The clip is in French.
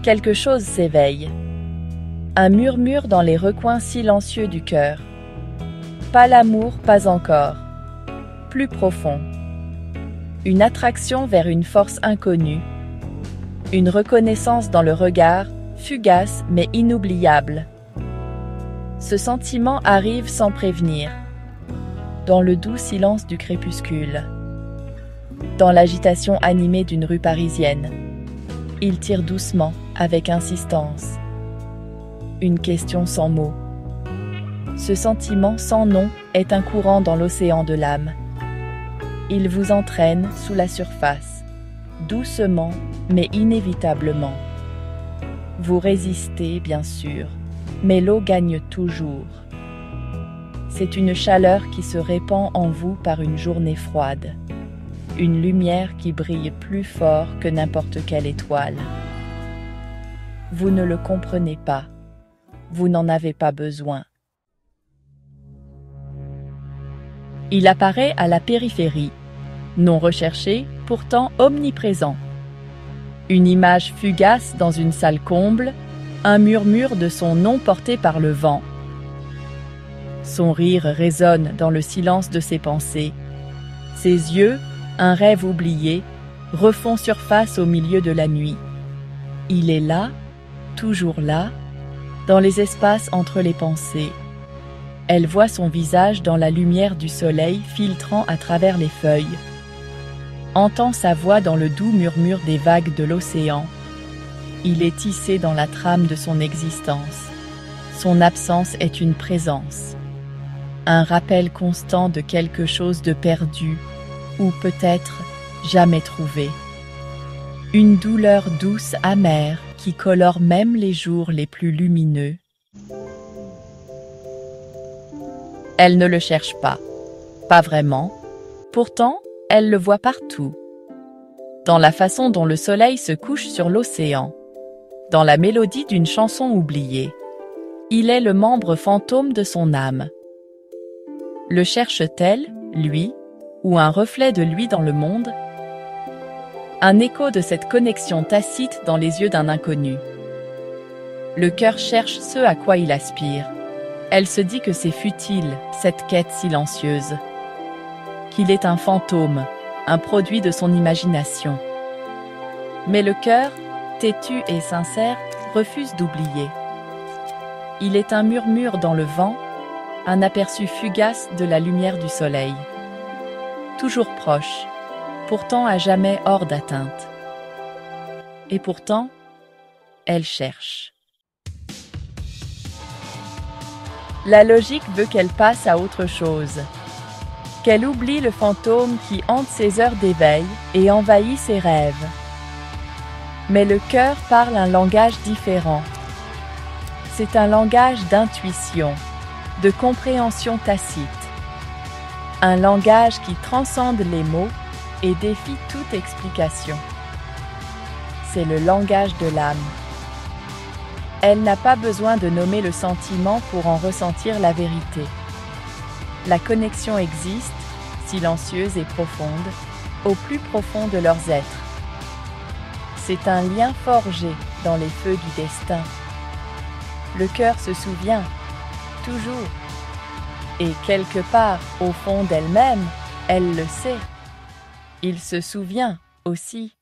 Quelque chose s'éveille. Un murmure dans les recoins silencieux du cœur. Pas l'amour, pas encore. Plus profond. Une attraction vers une force inconnue. Une reconnaissance dans le regard, fugace mais inoubliable. Ce sentiment arrive sans prévenir, dans le doux silence du crépuscule, dans l'agitation animée d'une rue parisienne. Il tire doucement, avec insistance. Une question sans mots. Ce sentiment sans nom est un courant dans l'océan de l'âme. Il vous entraîne sous la surface, doucement mais inévitablement. Vous résistez, bien sûr, mais l'eau gagne toujours. C'est une chaleur qui se répand en vous par une journée froide. Une lumière qui brille plus fort que n'importe quelle étoile. Vous ne le comprenez pas. Vous n'en avez pas besoin. Il apparaît à la périphérie, non recherché, pourtant omniprésent. Une image fugace dans une salle comble, un murmure de son nom porté par le vent. Son rire résonne dans le silence de ses pensées. Ses yeux, un rêve oublié, refont surface au milieu de la nuit. Il est là, toujours là, dans les espaces entre les pensées. Elle voit son visage dans la lumière du soleil filtrant à travers les feuilles. Entend sa voix dans le doux murmure des vagues de l'océan. Il est tissé dans la trame de son existence. Son absence est une présence. Un rappel constant de quelque chose de perdu, ou peut-être jamais trouvé. Une douleur douce amère qui colore même les jours les plus lumineux. Elle ne le cherche pas vraiment. Pourtant, elle le voit partout. Dans la façon dont le soleil se couche sur l'océan, dans la mélodie d'une chanson oubliée. Il est le membre fantôme de son âme. Le cherche-t-elle, lui, ou un reflet de lui dans le monde? Un écho de cette connexion tacite dans les yeux d'un inconnu. Le cœur cherche ce à quoi il aspire. Elle se dit que c'est futile, cette quête silencieuse. Qu'il est un fantôme, un produit de son imagination. Mais le cœur, têtu et sincère, refuse d'oublier. Il est un murmure dans le vent, un aperçu fugace de la lumière du soleil. Toujours proche, pourtant à jamais hors d'atteinte. Et pourtant, elle cherche. La logique veut qu'elle passe à autre chose, qu'elle oublie le fantôme qui hante ses heures d'éveil et envahit ses rêves. Mais le cœur parle un langage différent. C'est un langage d'intuition, de compréhension tacite. Un langage qui transcende les mots et défie toute explication. C'est le langage de l'âme. Elle n'a pas besoin de nommer le sentiment pour en ressentir la vérité. La connexion existe, silencieuse et profonde, au plus profond de leurs êtres. C'est un lien forgé dans les feux du destin. Le cœur se souvient, toujours. Et quelque part, au fond d'elle-même, elle le sait. Il se souvient aussi.